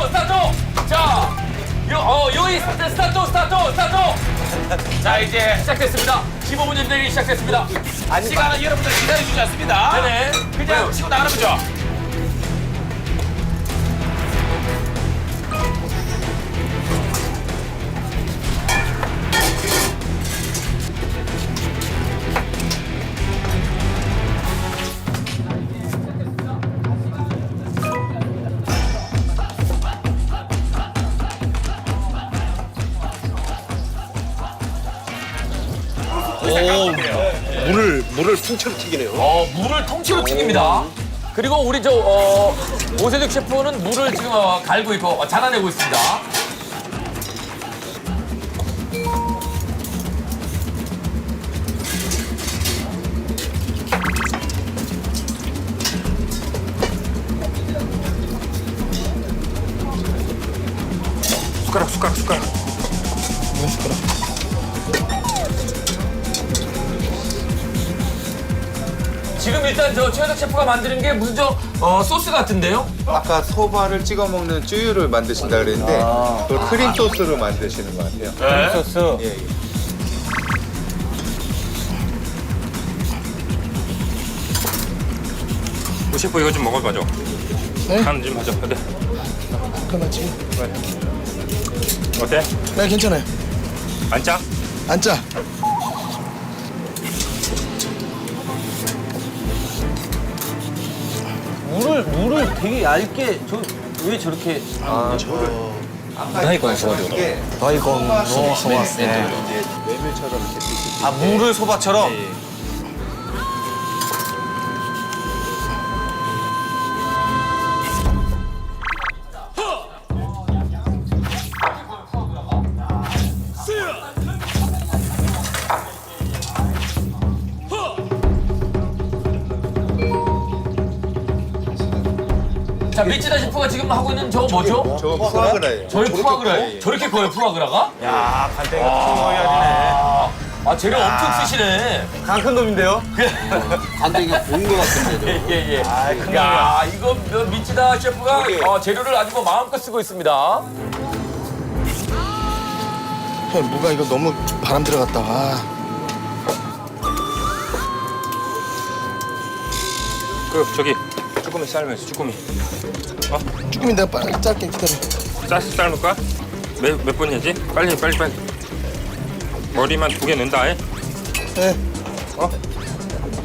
스타트. 자, 요이 스타트. 자, 이제 시작됐습니다. 15분 전쟁이 시작됐습니다. 시간은 여러분들 기다려주지 않습니다. 네네. 그냥 치고 나가는 거죠. 물을 통째로 튀기네요. 물을 통째로 튀깁니다. 그리고 우리 오세득 셰프는 물을 지금 갈고 있고 잘라내고 있습니다. 숟가락. 지금 일단 최현석 셰프가 만드는 게 무슨 소스 같은데요? 아까 소바를 찍어 먹는 쯔유를 만드신다 그랬는데 또 크림 소스로 만드시는 것 같아요. 크림 소스. 예, 예. 셰프 이거 좀 먹어봐줘. 네? 간 좀 하자. 어때? 잠깐만 지금. 어때? 네 괜찮아요. 안 짜? 안 짜. 물을 되게 얇게 왜 저렇게 아까 말씀하신 게 다이건 넣어서 왔어요. 이제 메밀처럼 이렇게 드시고 물을 소바처럼. 자, 미치다 셰프가 지금 하고 있는 저거 뭐죠? 저거 푸아그라예요. 저희 푸아그라예요. 저렇게 커요, 푸아그라가? 야 간땡이가 퉁어야지네. 재료 엄청 쓰시네. 강큰 놈인데요? 간장이 구운 것 같은데도. 예. 큰 야, 이거 미치다 셰프가 재료를 아주 마음껏 쓰고 있습니다. 형 무가 이거 너무 바람 들어갔다. 그 저기 쭈꾸미 삶아야지. 쭈꾸미. 쭈꾸미 내가 빨리 짧게 기다려. 삶을 거야? 몇 분이지? 빨리. 머리만 2개 넣는다. 해. 네.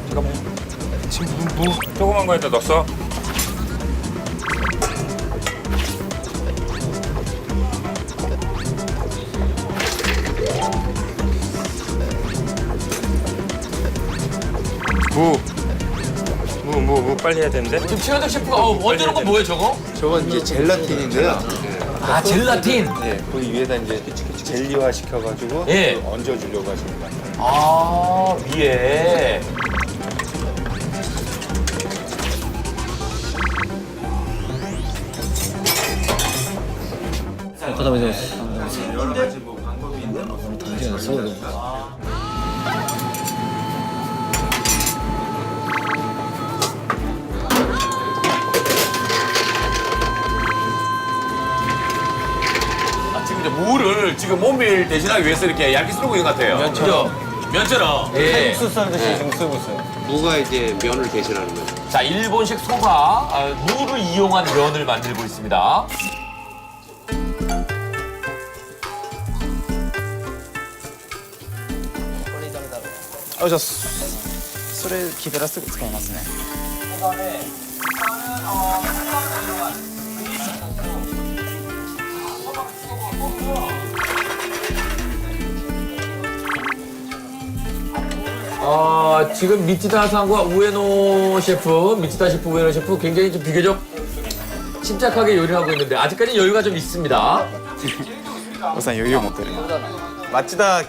잠깐만. 지금 무. 조그만 거에다 넣었어. 무 빨리 해야 되는데. 지금 최현석 셰프가 원하는 건 뭐예요, 저거? 저건 이제 젤라틴인데요. 아, 젤라틴. 예, 거기 위에다 이제 젤리화 시켜가지고 예. 얹어주려고 하시는 것 같아요. 아, 위에. 여러 가지 뭐 방법이 있는 지금 이제 무를 지금 모밀 대신하기 위해서 이렇게 얇게 썰고 있는 것 같아요. 면처럼. 예. 국수 썰는 듯이 지금 쓰고 있어요. 무가 이제 면을 대신하는 거죠. 자, 일본식 소바, 무를 이용한 면을 만들고 있습니다. 저 술을 기대라 쓰고使いますね。 지금 미치다 상과 우에노 셰프, 미치다 셰프, 우에노 셰프 굉장히 좀 비교적 침착하게 요리를 하고 있는데 아직까지는 여유가 좀 있습니다. 우선 여유 못 들어요. 마치다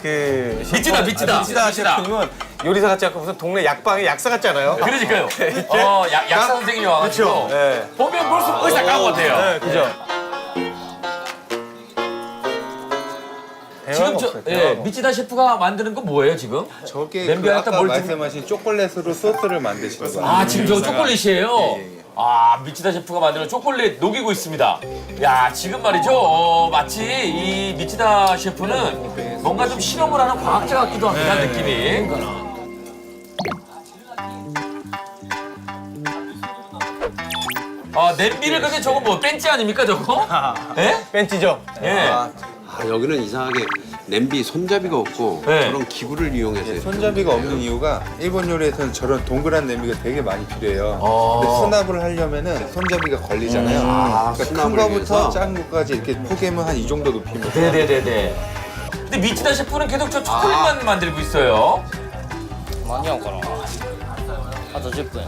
미치다. 셰프님은 요리사 같지 않고 무슨 동네 약방의 약사 같지 않아요? 그러니까요. 약사 선생님이 와가지고 그렇죠. 네. 보면 볼수록 의사 까고 같아요. 네, 그죠. 지금 미치다 셰프가 만드는 건 뭐예요 지금? 저게 냄비 그 안에다 아까 뭘 좀- 말씀하신 초콜릿으로 소스를 만드시는 거예요. 아 지금 저 초콜릿이에요. 예, 예. 아, 미치다 셰프가 만드는 초콜릿 녹이고 있습니다. 야, 지금 말이죠. 마치 이 미치다 셰프는 뭔가 좀 실험을 하는 과학자 같기도 합니다, 느낌이. 아, 냄비를 그게 저거 뭐 벤치 아닙니까, 저거? 예? 벤치죠? 예. 아, 여기는 이상하게 냄비 손잡이가 없고 네. 저런 기구를 이용해서 해요. 손잡이가 없는 이유가 일본 요리에서는 저런 동그란 냄비가 되게 많이 필요해요. 어. 근데 수납을 하려면은 손잡이가 걸리잖아요. 그러니까 큰 수납을 거부터 위해서? 작은 거까지 이렇게 포개면 한 이 정도 높이입니다. 네네네네. 근데 미치다 셰프는 계속 저 초콜릿만 만들고 있어요. 間に合うかなあと10分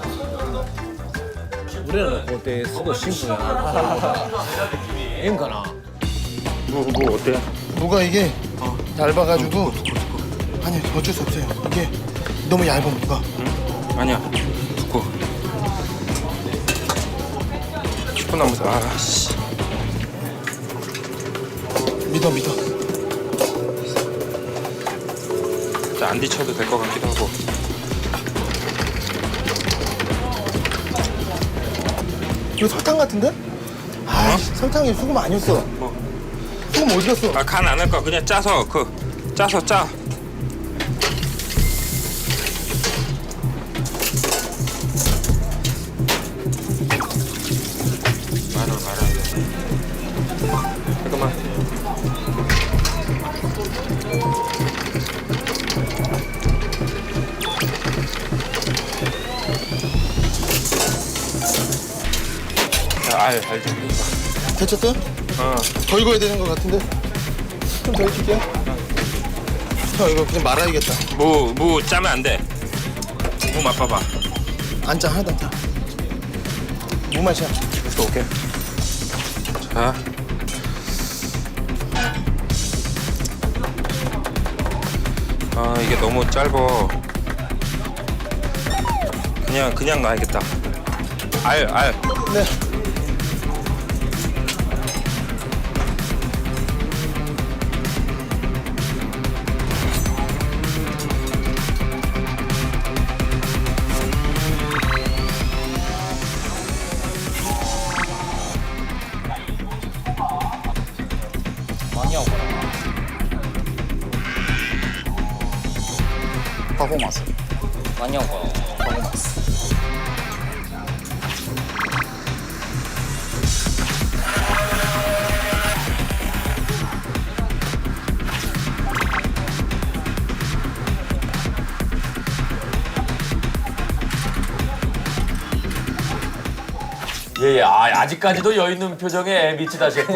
俺らの工程すごいシンプルやなええんかな 뭐가 이게 얇아가지고 아니 어쩔 수 없어요. 이게 너무 얇아 뭐가. 아니야. 두꺼워. 슈퍼나무사. 아씨. 믿어. 안 뒤쳐도 될 것 같기도 하고. 이거 설탕 같은데? 아 설탕에 소금 아니었어. 소금 어디 갔어? 아, 간 안 할 거야. 그냥 짜서 짜서 짜. 말아야 돼. 잠깐만. 알 좀. 데쳤어요? 더 익어야 되는 것 같은데. 좀 더 익힐게요. 형 이거 그냥 말아야겠다. 무 짜면 안 돼. 무 맛봐봐. 안 짜, 하나도 안 짜. 무 맛이야. 됐어, 오케이. 자. 아, 이게 너무 짧어. 그냥 놔야겠다. 알. 네. 퍼포먼스. 間に合うかな 예, 아직까지도 여유 있는 표정의 미치다 셰프.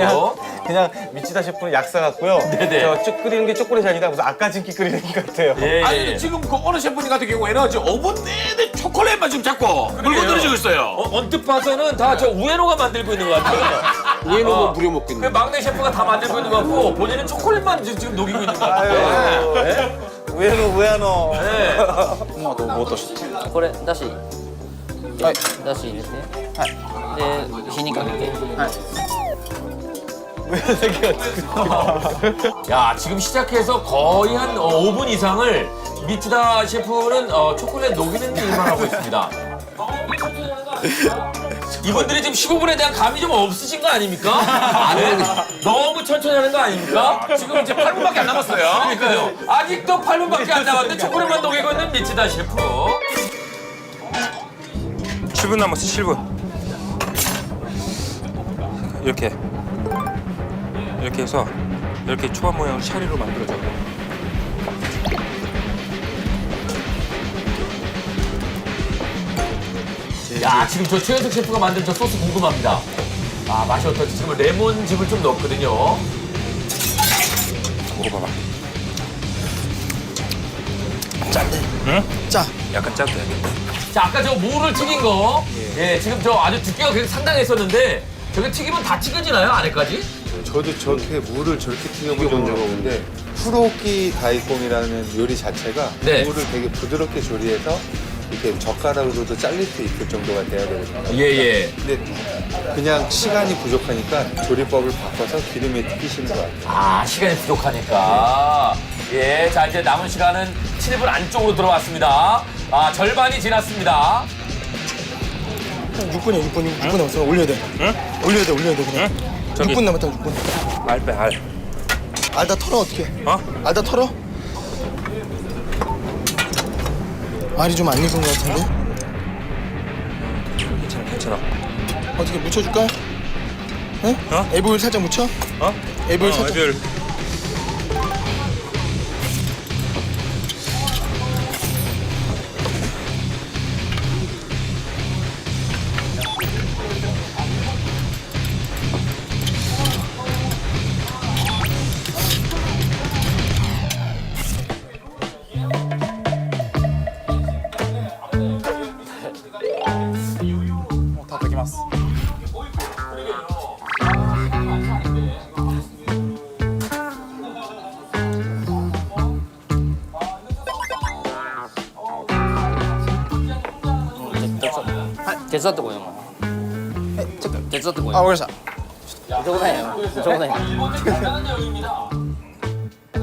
그냥 미치다 셰프는 약사 같고요. 네네. 저 끓이는 게 초콜릿이 아니라 무슨 아까진기 끓이는 것 같아요. 예, 아니 예. 근데 지금 그 어느 셰프님 같은 경우에는 지금 오븐 내내 초콜릿만 지금 잡고 물고 떨어지고 있어요. 언뜻 봐서는 다 저 우에노가 만들고 있는 것 같아요. 우에노가 부려먹고 그 있는 막내 셰프가 다 만들고 있는 것 같고 본인은 초콜릿만 지금 녹이고 있는 것 같아요. 네? 우에노. 네. これだしはいだし入れてで火にかけて 야, 지금 시작해서 거의 한 5분 이상을 미치다 셰프는 초콜릿 녹이는 일만 하고 있습니다. 이분들이 지금 15분에 대한 감이 좀 없으신 거 아닙니까? 네? 너무 천천히 하는 거 아닙니까? 지금 이제 8분밖에 안 남았어요. 그러니까요. 아직도 8분밖에 안 남았는데 초콜릿만 녹이고 있는 미치다 셰프. 7분 남았어, 7분. 이렇게 해서 이렇게 초밥 모양 샤리로 만들어줘. 야, 지금 저 최현석 셰프가 만든 저 소스 궁금합니다. 아, 맛이 어떨지. 지금 레몬즙을 좀 넣었거든요. 먹어봐봐. 짠데. 응? 짜. 약간 짜도 되겠다. 자, 아까 저 무를 튀긴 거. 예, 지금 저 아주 두께가 굉장히 상당했었는데 저게 튀기면 다 튀겨지나요, 안에까지? 저도 저렇게 물을 저렇게 튀겨본 적은 없는데 후로키 다이콩이라는 요리 자체가 네. 물을 되게 부드럽게 조리해서 이렇게 젓가락으로도 잘릴 수 있을 정도가 돼야 되거든요. 예. 근데 그냥 시간이 부족하니까 조리법을 바꿔서 기름에 튀기시는 것 같아요. 아, 시간이 부족하니까. 예, 자, 이제 남은 시간은 7분 안쪽으로 들어왔습니다. 아, 절반이 지났습니다. 6분이야 6분 남았어. 올려야 돼. 응? 올려야 돼 그냥. 저기. 6분 남았다 6분. 알 빼, 알. 알 다 털어 어떻게? 어? 알 다 털어? 알이 좀 안 익은 것 같은데? 괜찮아. 어떻게 묻혀줄까? 응? 어? 에브오일 살짝 묻혀? 어? 에브오일 살짝. 에비올.手伝ってこいよお前手伝ってこい 아 그래서 冗談よ冗談よ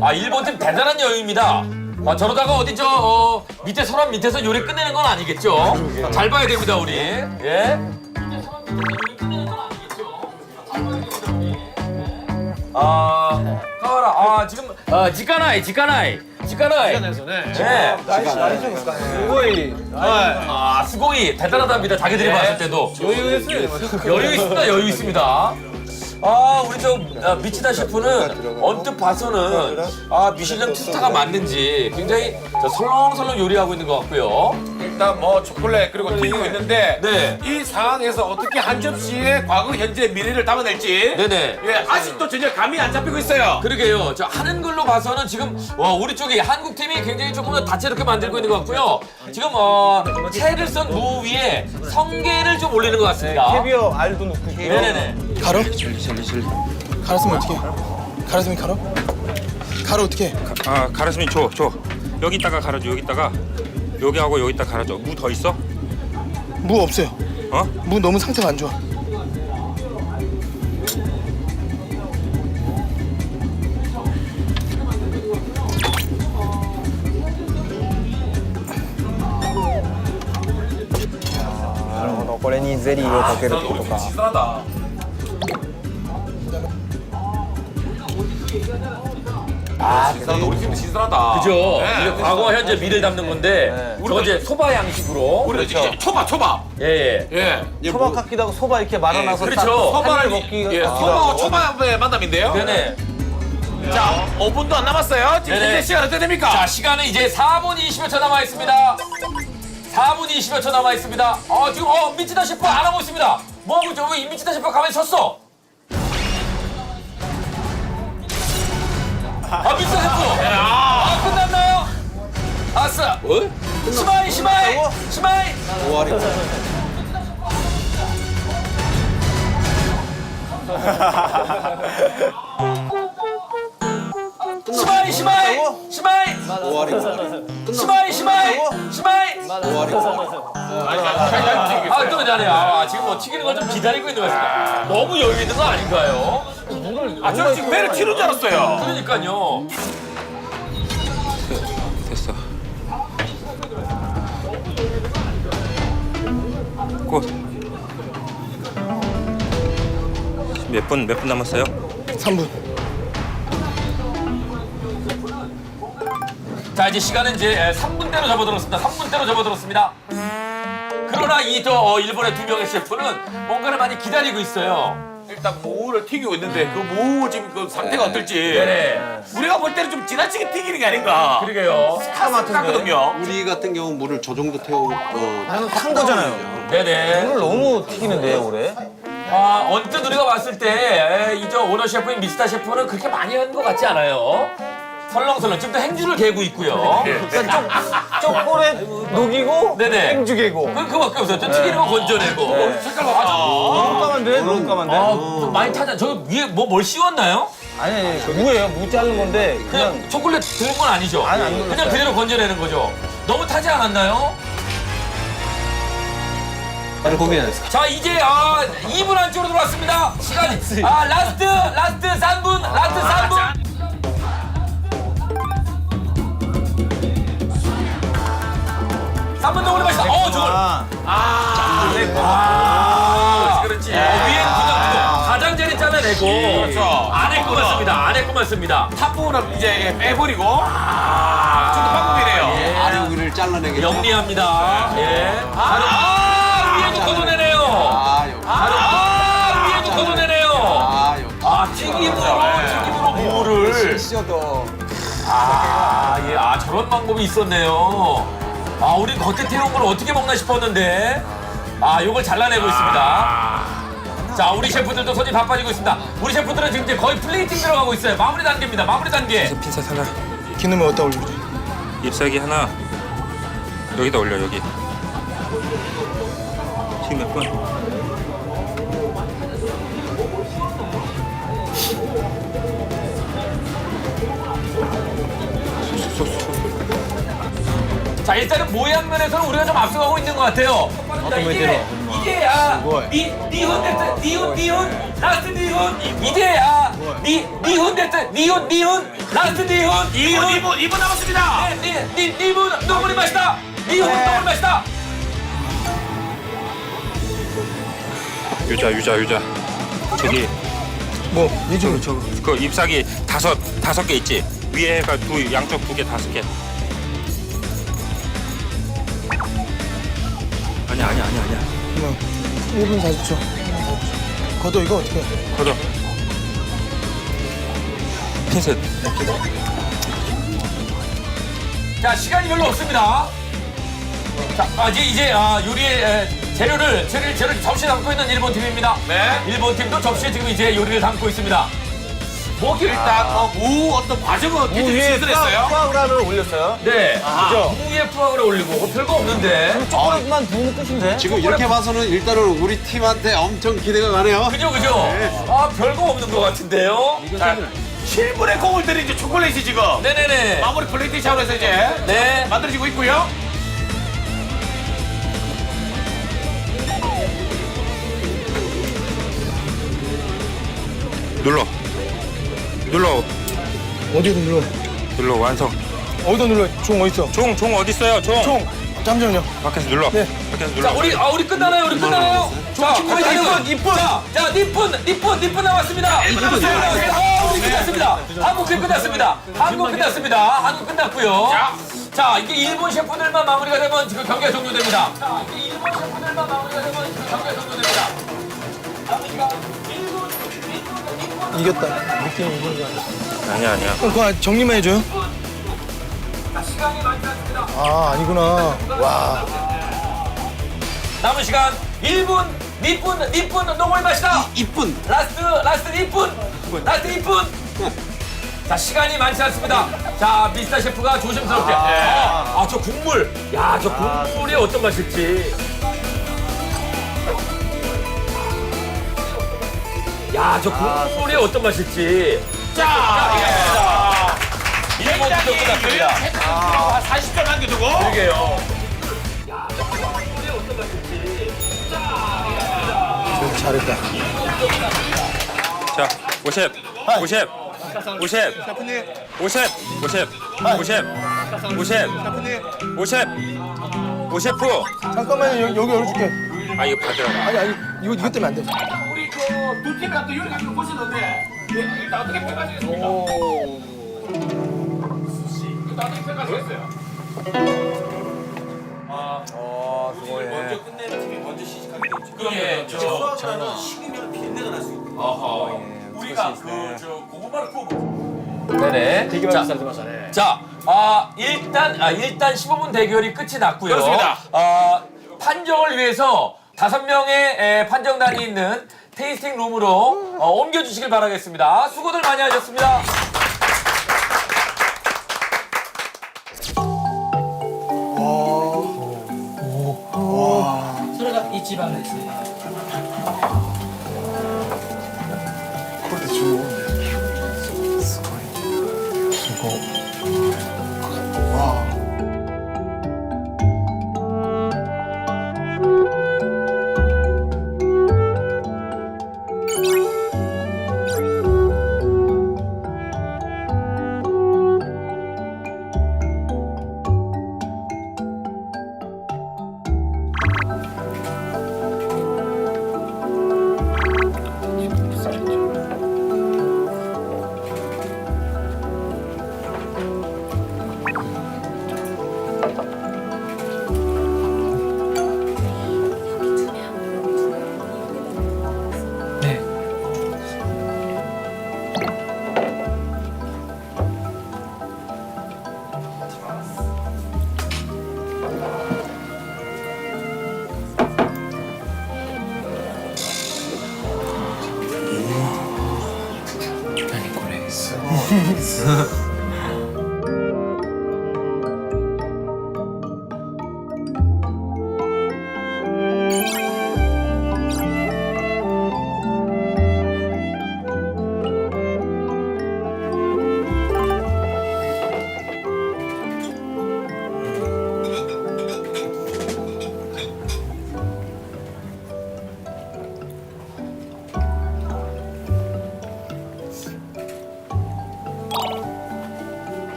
아 일본 팀 대단한 여유입니다. 아, 저러다가 어디 밑에 서랍 밑에서 요리 끝내는 건 아니겠죠? 잘 봐야 됩니다 우리. 예. 아, 카와라. 아 지금 지카나이. 네. 아 스고이 대단하답니다. 자기들이 봤을 때도 여유 있습니다. 아 우리 미치다 셰프는 언뜻 봐서는 미슐랭 투스타가 맞는지 굉장히 설렁설렁 요리하고 있는 것 같고요. 일단 뭐 초콜릿 그리고 튀기고 있는데 네. 이 상황에서 어떻게 한 접시에 과거, 현재, 미래를 담아낼지 네네. 예, 아직도 전혀 감이 안 잡히고 있어요. 그러게요. 저 하는 걸로 봐서는 지금 우리 쪽이 한국 팀이 굉장히 조금 더 다채롭게 만들고 있는 것 같고요. 지금 채를 썬 무 위에 성게를 좀 올리는 것 같습니다. 캐비어 알도 넣고 있고. 네네네. 갈어? 갈았으면 어떻게? 갈았으면 갈어? 갈어 어떻게? 아, 가르스민 줘. 여기다가 갈아줘, 여기다가. 여기하고 여기다 갈아줘. 무 더 있어? 무 없어요. 어? 무 너무 상태가 안 좋아. 아, これにゼリーをかけるってことか。 시원하다. 우리 팀도 신선하다. 그죠? 네. 이게 과거와 현재 미래를 담는 건데 저거 이제 소바 양식으로. 우리 이제 초밥. 예. 예. 초밥 같기도 하고 소바 이렇게 말아놔서 그렇죠. 소바를 먹기가 예, 소바와 초밥의 만남인데요. 네네. 자, 5분도 안 남았어요. 지금 네네. 현재 시간 어떻게 됩니까? 자, 시간은 이제 4분 20여 초 남아 있습니다. 4분 20여 초 남아 있습니다. 지금 미치다 셰프 안 하고 있습니다. 뭐 하고 있죠? 왜 미치다 셰프 가만히 섰어? 미치다 셰프. 끝났나요? 아싸. 시마이. 시마이. 또 잘해요. 지금 뭐 튀기는 걸 좀 기다리고 있는 것 같습니다. 너무 여유 있는 거 아닌가요? 저 지금 배를 튀는 줄 알았어요. 그러니까요. 됐어. 곧. 몇 분 남았어요? 3분. 자, 이제 시간은 이제 3분대로 접어들었습니다. 그러나 일본의 두 명의 셰프는 뭔가를 많이 기다리고 있어요. 일단 무를 튀기고 있는데 그 무 지금 그 상태가 어떨지 네네. 우리가 볼 때는 좀 지나치게 튀기는 게 아닌가. 그러게요. 같거든요. 우리 같은 경우 물을 저 정도 태우고 탄 거잖아요. 네네. 물을 너무 튀기는데요, 올해? 언뜻 우리가 봤을 때 이 오너 셰프인 미스터 셰프는 그렇게 많이 한 것 같지 않아요. 설렁설렁 지금도 행주를 개고 있고요. 초콜릿 녹이고 네네. 행주개고. 그거밖에 없어요. 저 튀기는 거 건져내고. 색깔 봐봐. 너무 까만데? 너무 까만데? 좀 많이 타자. 저 위에 뭘 씌웠나요? 아니, 무예요. 무 자른 건데 그냥 초콜릿 부은 건 아니죠? 아니, 안 눌렀어요. 그냥 그대로 건져내는 거죠. 너무 타지 않았나요? 자, 이제 2분 안쪽으로 들어왔습니다. 시간이 라스트 3분. 라스트 3분. 3번 너구리 맛있다. 저걸. 그렇지. 위에 가장자리 잘라내고. 그렇죠. 안에 거만 씁니다. 안에 거만 씁니다. 탑 부분은 이제 빼버리고. 저도 방법이래요. 아래 우리를 잘라내겠다. 영리합니다. 예. 위에도 걷어내네요. 위에도 걷어내네요. 튀김으로 무를. 저런 방법이 있었네요. 우린 겉에 태운 걸 어떻게 먹나 싶었는데. 요걸 잘라내고 있습니다. 자, 우리 셰프들도 손이 바빠지고 있습니다. 우리 셰프들은 지금 이제 거의 플레이팅 들어가고 있어요. 마무리 단계입니다. 마무리 단계. 핀셋 하나, 기름을 어디다 올리지? 잎사귀 하나. 여기다 올려 여기. 지금 몇 분? 자, 일단은 모양 면에서는 우리가 좀 앞서가고 있는 것 같아요. 이제야 니훈 라스트 니훈 이제야 니훈 됐어 니훈 라스트 니훈 2분 남았습니다. 니훈 너구리 맛있다. 니훈 너구리 맛있다. 유자. 저기 뭐 이쪽으로 저거. 그 잎사귀 다섯 개 있지. 위에가 양쪽 2개 5개. 아니야. 그냥 1분 40초. 걷어 이거 어떻게? 걷어. 핀셋. 자, 시간이 별로 없습니다. 자, 이제 요리의 재료를 접시에 담고 있는 일본 팀입니다. 네. 일본 팀도 접시에 지금 이제 요리를 담고 있습니다. 일단 무 어떤 과정은 굉장히 위에 신선했어요. 푸아그라를 올렸어요. 네. 그죠? 무 위에 푸학을 올리고 별거 없는데. 조금만 부으면 끝인데. 지금 이렇게 봐서는 일단은 우리 팀한테 엄청 기대가 가네요. 그죠? 별거 없는 것 같은데요. 7분의 공을 들인 이제 초콜릿이 지금 네네네. 마무리 플레이팅 샤워에서 이제 네. 만들어지고 있고요. 눌러 어디로 눌러? 눌러 완성. 어디다 눌러? 종 어디 있어? 총 어디 있어요? 총. 잠시만요. 밖에서 눌러. 네. 밖에서 자, 눌러. 우리 끝나나요? 자, 이쁜. 자, 니쁜 나왔습니다. 우리 끝났습니다. 한국 끝났고요. 자, 이게 일본 셰프들만 마무리가 되면 지금 경기가 종료됩니다. 이겼다. 느낌이 이긴 거 아니야? 아니야. 그럼 그거 정리만 해줘요. 아니구나. 와. 남은 시간 1분. 니쁜 너구리 맛이다. 이쁜. 라스트 니쁜. 자, 시간이 많지 않습니다. 자, 미스터 셰프가 조심스럽게. 저 국물. 저 국물이 어떤 맛일지. 저 국물이 어떤 맛일지. 자, 일본부터 끝났습니다. 한 40점 남겨두고. 그러게요. 잘했다. 자, 오셰프. 오셰프. 잠깐만요. 여기 열어줄게. 이거 받으라고. 아니 이것 때문에 안 돼. 우리 두 팀이 또 요리 같은 거 보시는데 일단 어떻게 평가하시겠습니까? 일단 어떻게 평가하시겠어요? 먼저 끝내는 팀이 먼저 시식하게 되죠. 그러면 식으면 비린내가 날 수 있고. 우리가 고구마를 구워 네네. 되게 많이 쌀 자, 일단 15분 대결이 끝이 났고요. 그렇습니다. 판정을 위해서 5명의 판정단이 있는 테이스팅 룸으로 옮겨주시길 바라겠습니다. 수고들 많이 하셨습니다.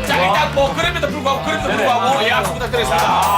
자, 일단 뭐 그럼에도 불구하고 예, 악수 부탁드리겠습니다.